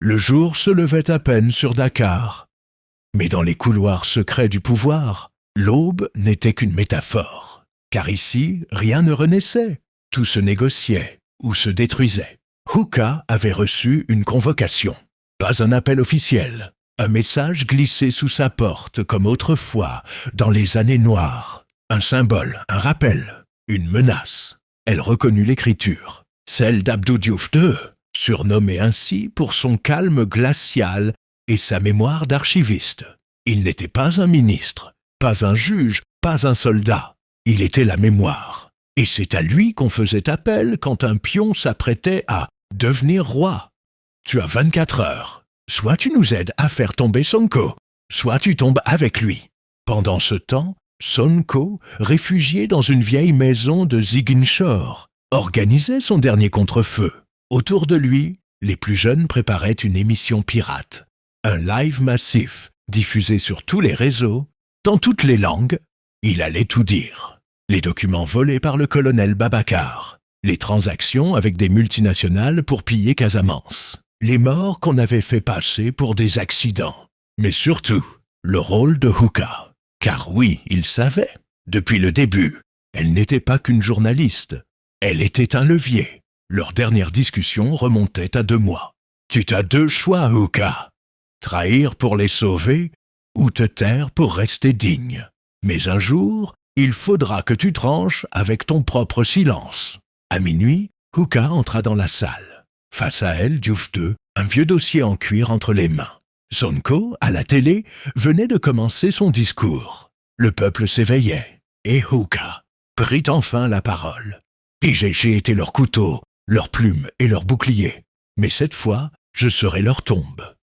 Le jour se levait à peine sur Dakar. Mais dans les couloirs secrets du pouvoir, l'aube n'était qu'une métaphore. Car ici, rien ne renaissait. Tout se négociait ou se détruisait. Hooka avait reçu une convocation. Pas un appel officiel. Un message glissé sous sa porte comme autrefois, dans les années noires. Un symbole, un rappel, une menace. Elle reconnut l'écriture, celle d'Abdou Diouf II, surnommé ainsi pour son calme glacial et sa mémoire d'archiviste. Il n'était pas un ministre, pas un juge, pas un soldat. Il était la mémoire. Et c'est à lui qu'on faisait appel quand un pion s'apprêtait à devenir roi. Tu as 24 heures. Soit tu nous aides à faire tomber Sonko, soit tu tombes avec lui. Pendant ce temps, Sonko, réfugié dans une vieille maison de Ziguinchor, organisait son dernier contre-feu. Autour de lui, les plus jeunes préparaient une émission pirate. Un live massif, diffusé sur tous les réseaux, dans toutes les langues. Il allait tout dire. Les documents volés par le colonel Babacar. Les transactions avec des multinationales pour piller Casamance. Les morts qu'on avait fait passer pour des accidents. Mais surtout, le rôle de Hooka. Car oui, il savait. Depuis le début, elle n'était pas qu'une journaliste. Elle était un levier. Leur dernière discussion remontait à 2 mois. Tu as 2 choix, Hooka. Trahir pour les sauver ou te taire pour rester digne. Mais un jour, il faudra que tu tranches avec ton propre silence. À minuit, Hooka entra dans la salle. Face à elle, Diouf II, un vieux dossier en cuir entre les mains. Sonko, à la télé, venait de commencer son discours. Le peuple s'éveillait, et Hooka prit enfin la parole. IGG était leur couteau, leur plume et leur bouclier. Mais cette fois, je serai leur tombe.